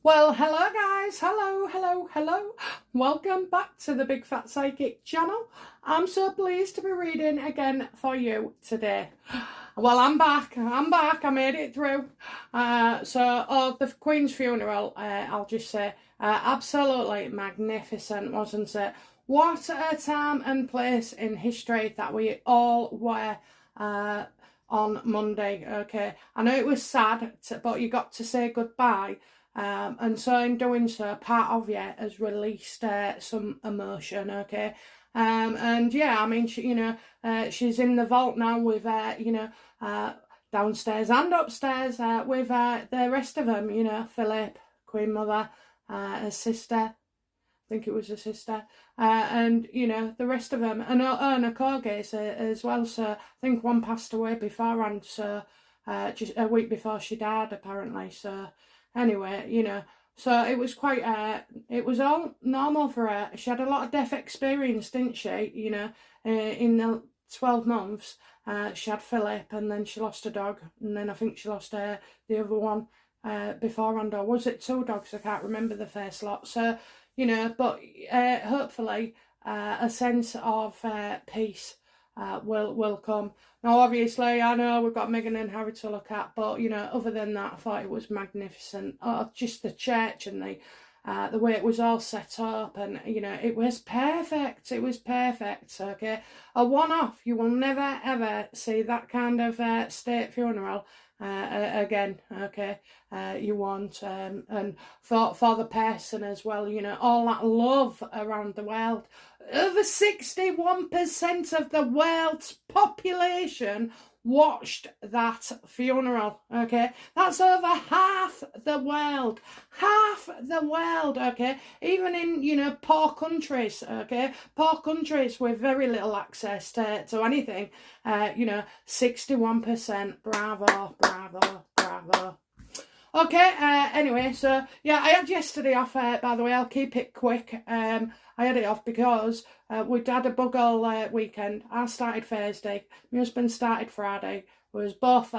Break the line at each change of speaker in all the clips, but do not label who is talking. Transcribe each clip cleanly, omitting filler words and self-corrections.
Well, hello guys, hello. Welcome back to the Big Fat Psychic channel. I'm so pleased to be reading again for you today. Well, I'm back, I made it through. The Queen's funeral, I'll just say, absolutely magnificent, wasn't it? What a time and place in history that we all were on Monday, okay? I know it was sad, but you got to say goodbye. And so in doing so, part of you has released some emotion, okay? And yeah, I mean, she's in the vault now with, downstairs and upstairs with the rest of them, Philip, Queen Mother, her sister, I think it was her sister, and the rest of them, and her corgis as well. So I think one passed away beforehand, so just a week before she died, apparently. So anyway, so it was quite, it was all normal for her. She had a lot of death experience, didn't she? In the 12 months, she had Philip, and then she lost a dog, and then I think she lost the other one beforehand, or was it two dogs? I can't remember the first lot. So, but hopefully a sense of peace will come. Now, obviously, I know we've got Meghan and Harry to look at, but other than that, I thought it was magnificent. Oh, just the church and the way it was all set up, and it was perfect. It was perfect. Okay, a one-off. You will never ever see that kind of state funeral again. Okay, you won't. And for the person as well, all that love around the world. Over 61% of the world's population watched that funeral, okay? That's over half the world. Half the world, okay? Even in, poor countries, okay? Poor countries with very little access to anything, 61%. Bravo, bravo, bravo. Okay, anyway, so yeah, I had yesterday off, by the way. I'll keep it quick. I had it off because we'd had a bug all weekend. I started Thursday, my husband started Friday. We was both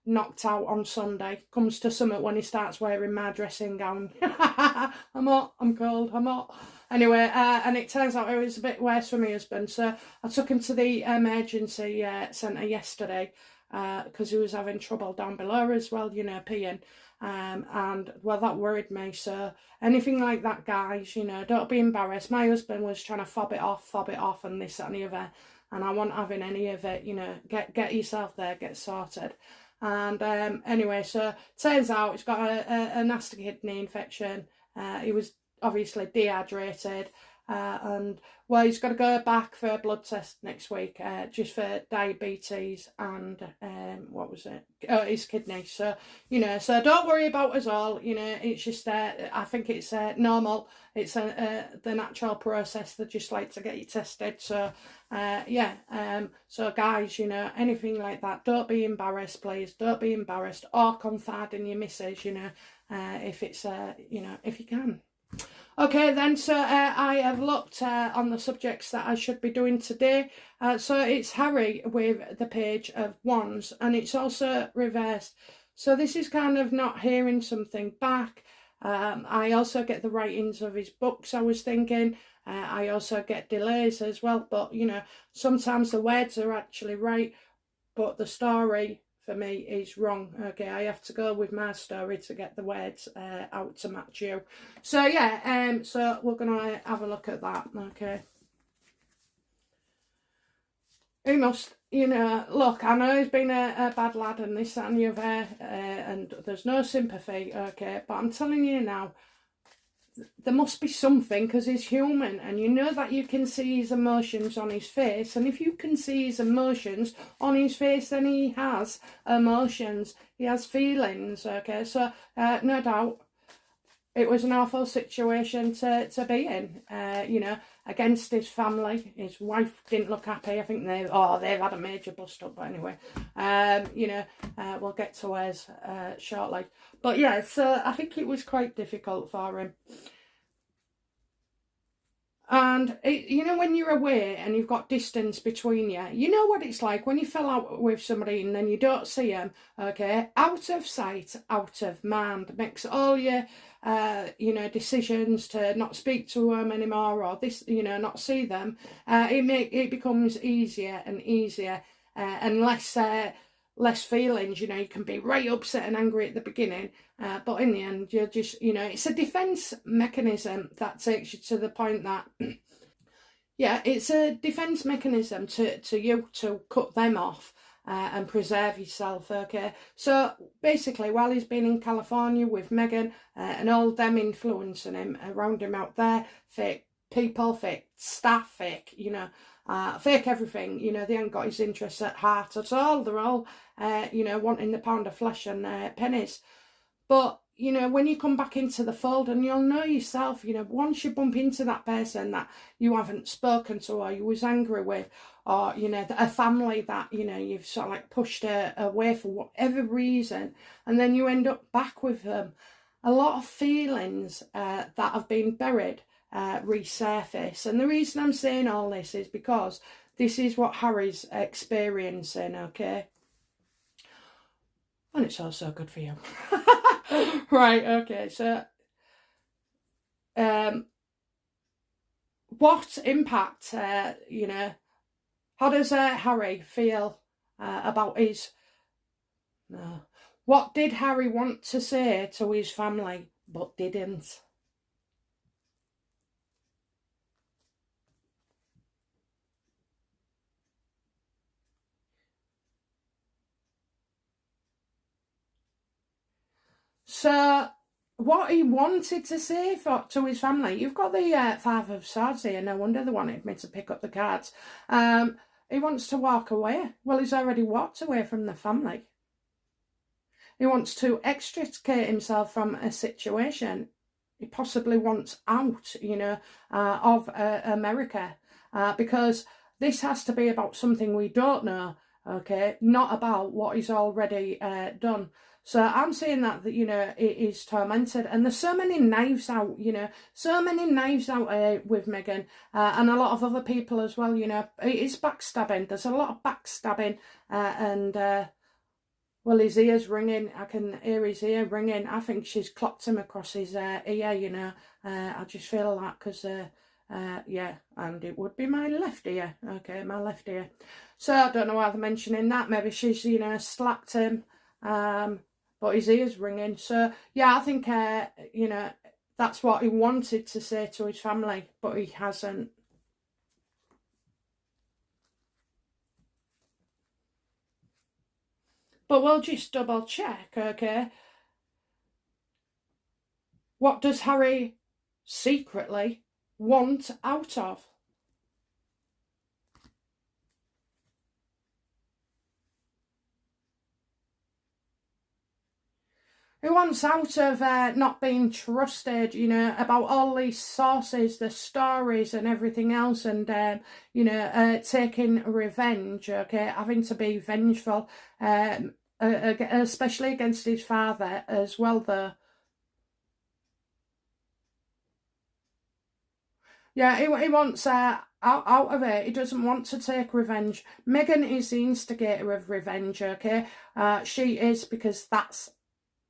knocked out on Sunday. Comes to summit when he starts wearing my dressing gown. I'm hot, I'm cold, I'm hot. Anyway, and it turns out it was a bit worse for my husband, so I took him to the emergency centre yesterday, because he was having trouble down below as well, peeing. And well, that worried me. So anything like that, guys, don't be embarrassed. My husband was trying to fob it off, and this, that, and the other, and I wasn't having any of it. Get yourself there, get sorted. And anyway, so turns out he's got a nasty kidney infection. He was obviously dehydrated. And well, he's got to go back for a blood test next week, just for diabetes and what was it? His kidney. So so don't worry about us all. It's just I think it's normal. It's the natural process. They just like to get you tested. So yeah. So guys, anything like that, don't be embarrassed, please. Don't be embarrassed, or confide in your missus. If it's if you can. Okay then, so I have looked on the subjects that I should be doing today. So it's Harry with the Page of Wands, and it's also reversed. So this is kind of not hearing something back. I also get the writings of his books, I was thinking. I also get delays as well, but sometimes the words are actually right, but the story for me is wrong. Okay, I have to go with my story to get the words out to match you. So yeah, so we're gonna have a look at that. Okay, he must, look, I know he's been a bad lad and this, that, and the other, and there's no sympathy. Okay, but I'm telling you now, there must be something, because he's human, and that you can see his emotions on his face. And if you can see his emotions on his face, then he has emotions, he has feelings. Okay, so no doubt it was an awful situation to be in, against his family. His wife didn't look happy. I think they've had a major bust up, but anyway, we'll get to hers shortly. But yeah, so I think it was quite difficult for him. And you know, when you're away and you've got distance between you, you know what it's like when you fell out with somebody and then you don't see them. Okay, out of sight, out of mind. Makes all your you know, decisions to not speak to them anymore, or this, you know, not see them. It becomes easier and easier, and less feelings. You know, you can be right upset and angry at the beginning, but in the end, you're just, you know, it's a defense mechanism that takes you to the point that, yeah, it's a defense mechanism to you to cut them off. And preserve yourself, okay? So basically, while he's been in California with Meghan and all them influencing him around him out there, fake people, fake staff, fake, you know, fake everything, you know, they ain't got his interests at heart at all. They're all, you know, wanting the pound of flesh and pennies. But, you know, when you come back into the fold, and you'll know yourself, you know, once you bump into that person that you haven't spoken to or you was angry with, or, you know, a family that, you know, you've sort of like pushed away for whatever reason, and then you end up back with them, a lot of feelings that have been buried resurface. And the reason I'm saying all this is because this is what Harry's experiencing, okay? And it's also good for you. Right, okay, so what impact, you know, how does Harry feel about his, no, what did Harry want to say to his family but didn't? So what he wanted to say to his family, you've got the Five of Swords here, no wonder they wanted me to pick up the cards. He wants to walk away. Well, he's already walked away from the family. He wants to extricate himself from a situation. He possibly wants out, you know, of America, because this has to be about something we don't know, okay, not about what he's already done. So I'm saying that, you know, it is tormented. And there's so many knives out, you know, so many knives out with Meghan and a lot of other people as well, you know. It is backstabbing. There's a lot of backstabbing and, well, his ear's ringing. I can hear his ear ringing. I think she's clocked him across his ear, you know. I just feel that because, yeah, and it would be my left ear. Okay, my left ear. So I don't know why they're mentioning that. Maybe she's, you know, slapped him. But his ear's ringing. So, yeah, I think, you know, that's what he wanted to say to his family, but he hasn't. But we'll just double check, okay? What does Harry secretly want out of? He wants out of not being trusted, you know, about all these sources, the stories and everything else, and, you know, taking revenge, okay, having to be vengeful, especially against his father as well, though. Yeah, he wants out of it. He doesn't want to take revenge. Meghan is the instigator of revenge, okay? She is, because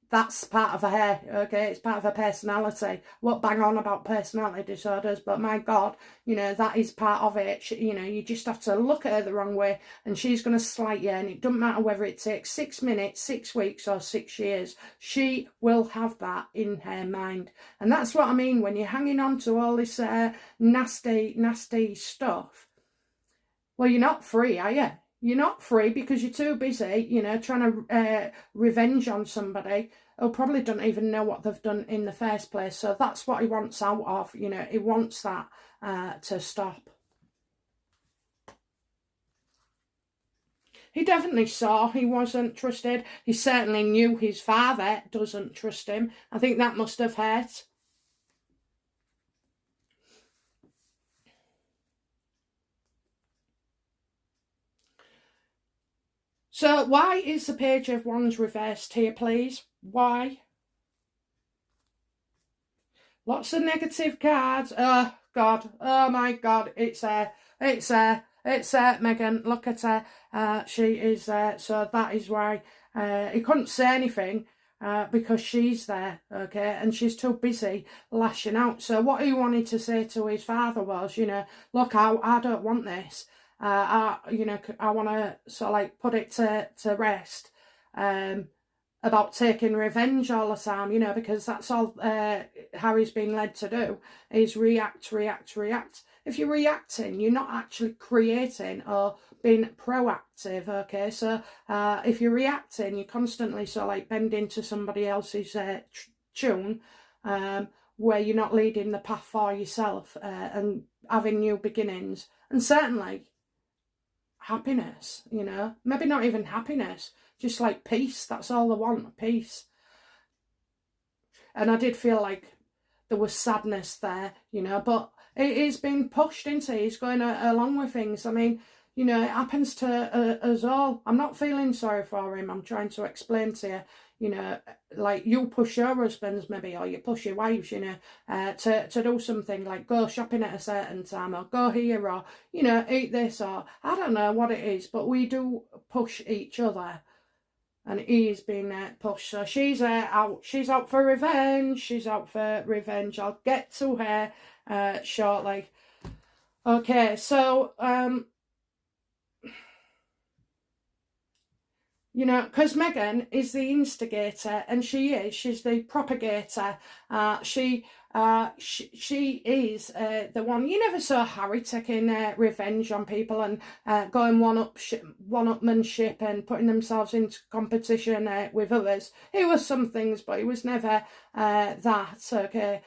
that's part of her, okay? It's part of her personality. What bang on about personality disorders, but my God, you know, that is part of it. She, you know, you just have to look at her the wrong way and she's going to slight you, and it doesn't matter whether it takes 6 minutes, 6 weeks or 6 years. She will have that in her mind. And that's what I mean when you're hanging on to all this nasty, nasty stuff. Well, you're not free, are you? You're not free because you're too busy, you know, trying to revenge on somebody who probably don't even know what they've done in the first place. So that's what he wants out of, you know, he wants that to stop. He definitely saw he wasn't trusted. He certainly knew his father doesn't trust him. I think that must have hurt. So why is the Page of Wands reversed here, please? Why? Lots of negative cards. God, oh my God, it's there, it's there, it's there, Meghan, look at her, she is there, so that is why he couldn't say anything, because she's there, okay, and she's too busy lashing out. So what he wanted to say to his father was, you know, look, I don't want this, you know, I want to sort of like put it to rest, about taking revenge all the time, you know, because that's all Harry's been led to do, is react, react, react. If you're reacting, you're not actually creating or being proactive, okay? So if you're reacting, you're constantly sort of like bending to somebody else's tune, where you're not leading the path for yourself, and having new beginnings. And certainly happiness, you know, maybe not even happiness, just like peace. That's all I want, peace. And I did feel like there was sadness there, you know, but it is being pushed into, he's going along with things. I mean, you know, it happens to us all. I'm not feeling sorry for him. I'm trying to explain to you, you know, like you push your husbands maybe, or you push your wives, you know, to do something like go shopping at a certain time, or go here, or, you know, eat this, or I don't know what it is, but we do push each other. And he's been pushed. So she's out. She's out for revenge. She's out for revenge. I'll get to her shortly. Okay, so you know, because Meghan is the instigator, and she's the propagator. She is the one. You never saw Harry taking revenge on people and going one-upmanship and putting themselves into competition with others. He was some things, but he was never that, okay?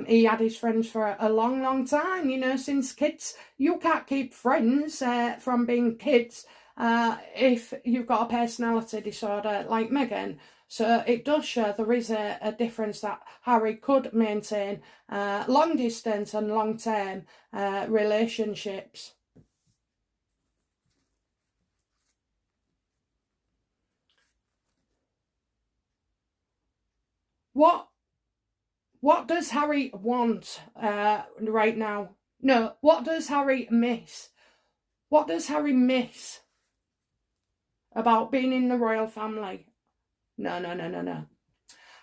He had his friends for a long, long time, you know, since kids. You can't keep friends from being kids if you've got a personality disorder like Meghan. So it does show there is a difference that Harry could maintain long distance and long term relationships. What does Harry want right now? No, what does Harry miss? What does Harry miss about being in the royal family? No.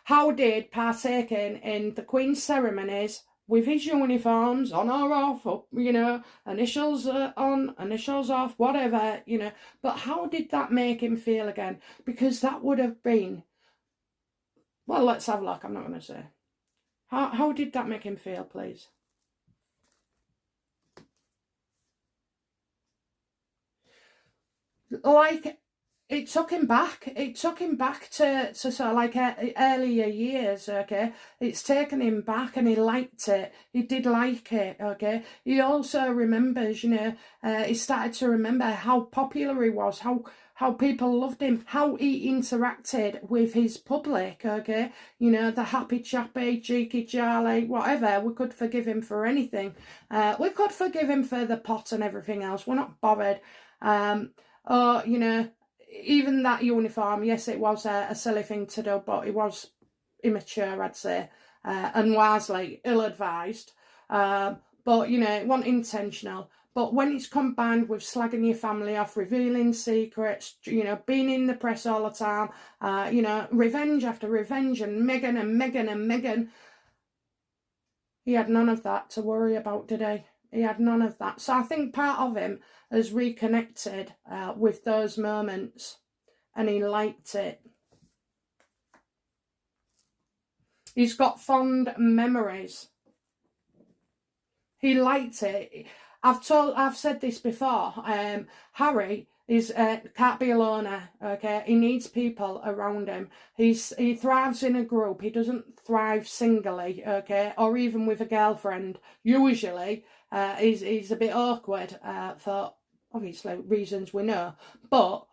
How did partaking in the Queen's ceremonies with his uniforms on or off, you know, initials on, initials off, whatever, you know, but how did that make him feel again? Because that would have been, well, let's have a look. I'm not going to say. How did that make him feel, please? Like, it took him back. It took him back to sort of like earlier years, okay? It's taken him back, and he liked it. He did like it, okay? He also remembers, you know, he started to remember how popular he was, how people loved him, how he interacted with his public, okay? You know, the happy chappy, cheeky Charlie, whatever. We could forgive him for anything. We could forgive him for the pot and everything else. We're not bothered. Or, you know, even that uniform, yes, it was a silly thing to do, but it was immature, I'd say, and wisely ill-advised. But, you know, it wasn't intentional. But when it's combined with slagging your family off, revealing secrets, you know, being in the press all the time, you know, revenge after revenge, and Meghan, he had none of that to worry about, did he? He had none of that. So I think part of him has reconnected with those moments, and he liked it. He's got fond memories. He liked it. I've said this before. Harry can't be a loner, okay? He needs people around him. He thrives in a group. He doesn't thrive singly, okay? Or even with a girlfriend. Usually, he's a bit awkward for obviously reasons we know. But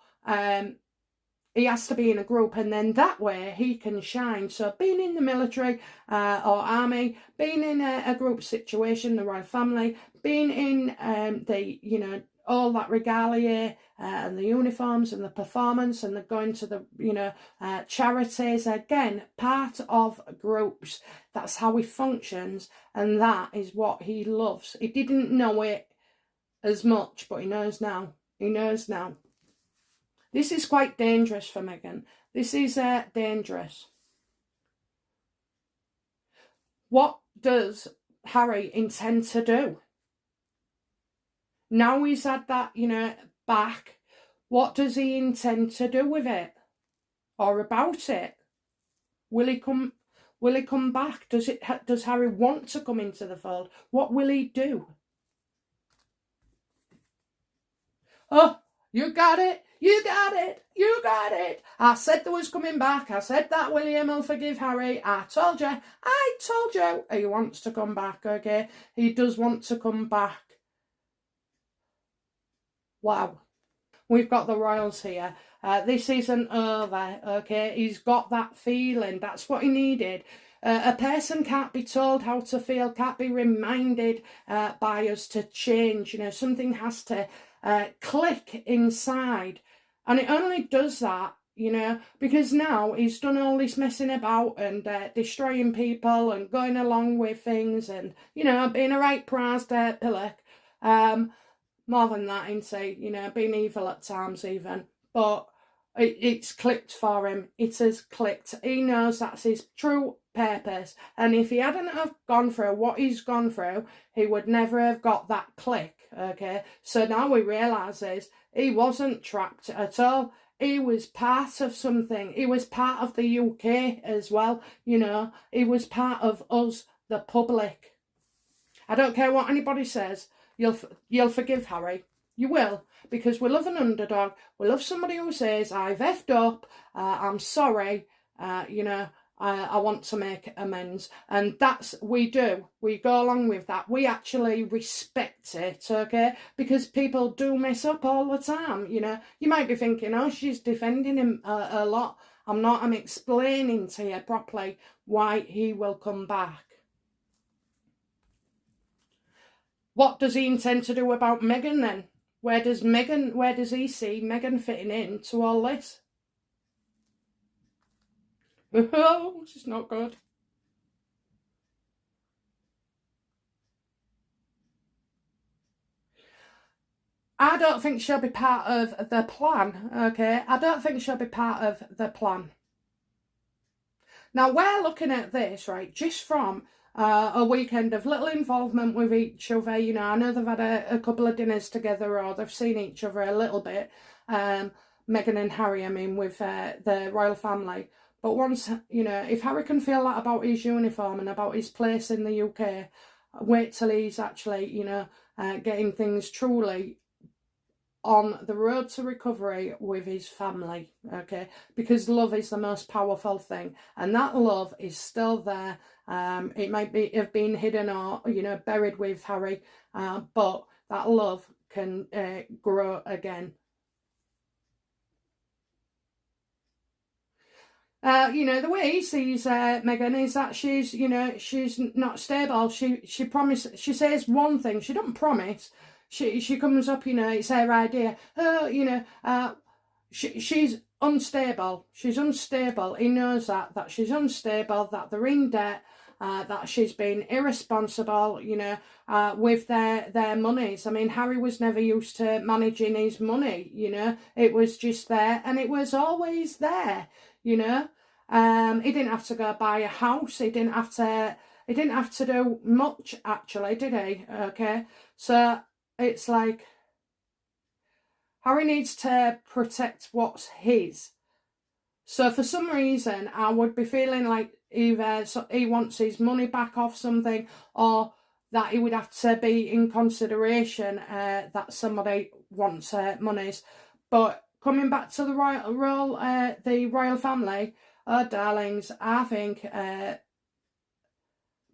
he has to be in a group, and then that way he can shine. So being in the military or army, being in a group situation, the royal family, being in the, you know, all that regalia and the uniforms and the performance and the going to the, you know, charities. Again, part of groups. That's how he functions, and that is what he loves. He didn't know it as much, but he knows now. He knows now. This is quite dangerous for Meghan. This is dangerous. What does Harry intend to do? Now he's had that, you know, back, what does he intend to do with it? Or about it? Will he come back? Does Harry want to come into the fold? What will he do? Oh, you got it. You got it. You got it. I said there was coming back. I said that William will forgive Harry. I told you. He wants to come back, okay? He does want to come back. Wow. We've got the royals here. This isn't over, okay? He's got that feeling. That's what he needed. A person can't be told how to feel, can't be reminded by us to change. You know, something has to click inside. And it only does that, you know, because now he's done all this messing about and destroying people and going along with things and, you know, being a right prized pillock. More than that, ain't he? You know, being evil at times even. But it's clicked for him. It has clicked. He knows that's his true purpose. And if he hadn't have gone through what he's gone through, he would never have got that click, okay? So now he realises he wasn't trapped at all. He was part of something. He was part of the UK as well, you know. He was part of us, the public. I don't care what anybody says. You'll forgive Harry. You will, because we love an underdog. We love somebody who says, I've effed up, I'm sorry, you know, I want to make amends. And that's, we do. We go along with that. We actually respect it, okay? Because people do mess up all the time, you know. You might be thinking, oh, she's defending him a lot. I'm not. I'm explaining to you properly why he will come back. What does he intend to do about Meghan then? Where does he see Meghan fitting in to all this? Oh, this is not good. I don't think she'll be part of the plan, okay? I don't think she'll be part of the plan. Now, we're looking at this, right, just from a weekend of little involvement with each other. You know, I know they've had a couple of dinners together or they've seen each other a little bit. Meghan and Harry, I mean, with the royal family. But once, you know, if Harry can feel that about his uniform and about his place in the UK, wait till he's actually, you know, getting things truly on the road to recovery with his family, okay? Because love is the most powerful thing, and that love is still there. It might have been hidden or, you know, buried with Harry, but that love can grow again. You know, the way he sees Meghan is that she's, you know, she's not stable. She says one thing, she doesn't promise. She comes up, you know, it's her idea. You know, she's unstable. She's unstable. He knows that she's unstable, that they're in debt, that she's been irresponsible, you know, with their monies. I mean, Harry was never used to managing his money, you know. It was just there, and it was always there, you know. He didn't have to go buy a house. He didn't have to do much, actually, did he? Okay, so it's like Harry needs to protect what's his. So for some reason, I would be feeling like either he wants his money back off something, or that he would have to be in consideration that somebody wants monies. But coming back to the royal family, oh darlings, I think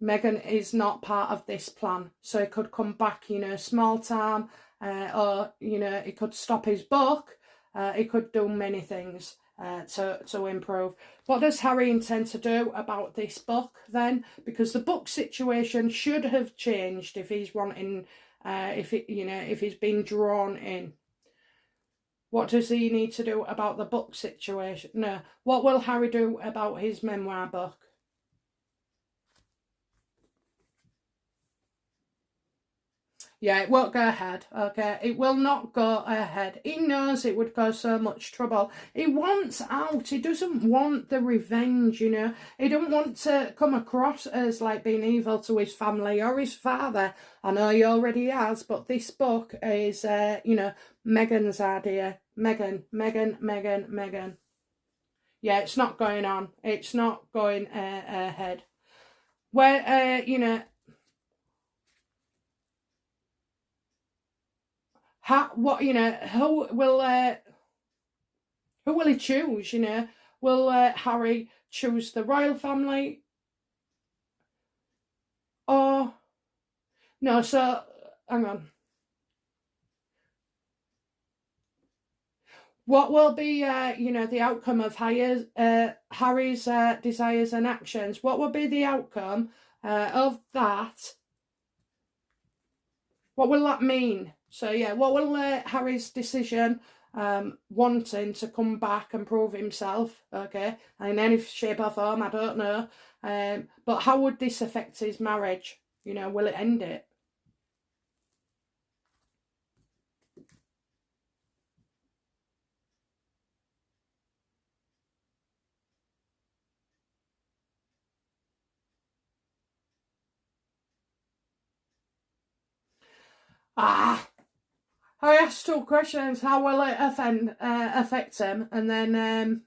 Meghan is not part of this plan. So he could come back, you know, small time, or, you know, he could stop his book. He could do many things to improve. What does Harry intend to do about this book then? Because the book situation should have changed if he's wanting if he's been drawn in. What does he need to do about the book situation? No. What will Harry do about his memoir book? Yeah, it won't go ahead, okay? It will not go ahead. He knows it would cause so much trouble. He wants out. He doesn't want the revenge, you know? He don't want to come across as, like, being evil to his family or his father. I know he already has, but this book is, Meghan's idea. Meghan. Yeah, it's not going on. It's not going ahead. Where, who will he choose? Will Harry choose the royal family, or no? So hang on. What will be the outcome of Harry's desires and actions? What will be the outcome of that? What will that mean? So yeah, what will Harry's decision, wanting to come back and prove himself, okay, in any shape or form, I don't know, but how would this affect his marriage? Will it end it? I asked two questions. How will it affect him? And then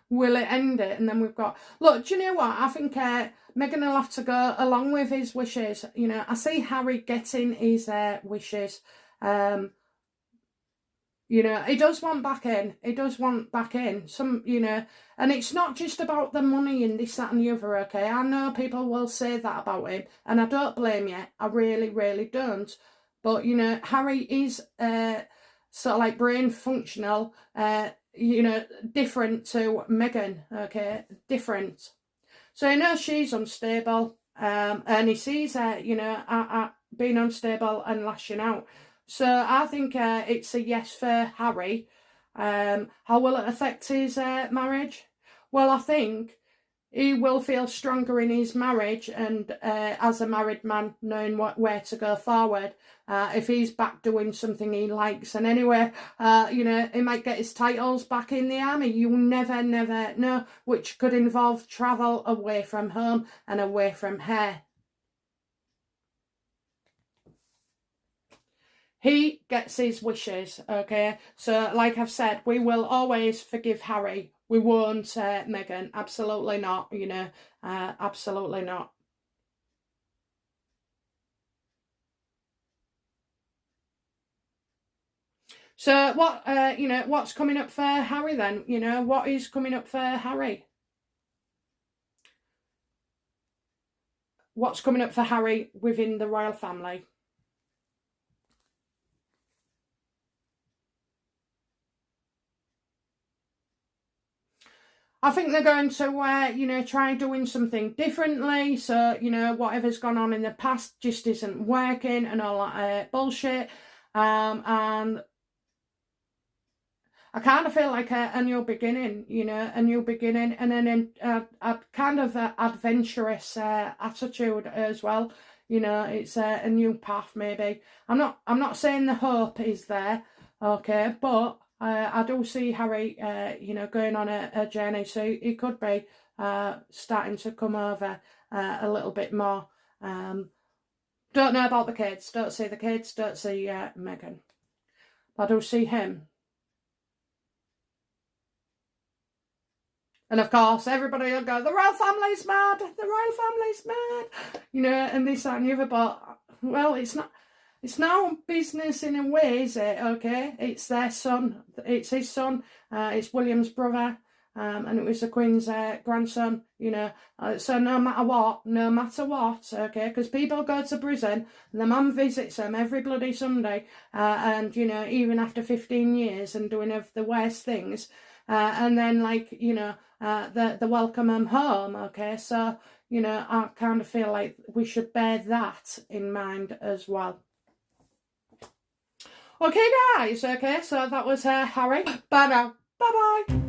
will it end it? And then we've got... Look, do you know what? I think Meghan will have to go along with his wishes. I see Harry getting his wishes. He does want back in. He does want back in. And it's not just about the money and this, that and the other, okay? I know people will say that about him. And I don't blame you. I really, really don't. But, Harry is sort of like brain functional, different to Meghan, okay? Different. So he knows she's unstable, and he sees her, being unstable and lashing out. So I think it's a yes for Harry. How will it affect his marriage? Well, I think he will feel stronger in his marriage, and as a married man, knowing where to go forward. If he's back doing something he likes, and anyway, he might get his titles back in the army. You never know, which could involve travel away from home and away from her. He gets his wishes, okay? So, like I've said, we will always forgive Harry. We won't Meghan. Absolutely not, absolutely not. So, what's coming up for Harry then? What is coming up for Harry? What's coming up for Harry within the royal family? I think they're going to, try doing something differently. So, whatever's gone on in the past just isn't working and all that bullshit. And I kind of feel like a new beginning, a new beginning, and then a kind of adventurous attitude as well. It's a new path maybe. I'm not saying the hope is there, okay, but I do see Harry, going on a journey, so he could be starting to come over a little bit more. Don't know about the kids. Don't see the kids. Don't see Meghan. But I do see him. And of course, everybody will go, the royal family's mad. The royal family's mad. And this, that and the other. But, well, it's not... It's now business in a way, is it? Okay, it's their son. It's his son. It's William's brother, and it was the Queen's grandson. So no matter what, okay, because people go to prison and the mum visits them every bloody Sunday, and even after 15 years and doing of the worst things, and then the welcome them home. Okay, so I kind of feel like we should bear that in mind as well. Okay, guys. Okay, so that was Harry. Bye now. Bye bye.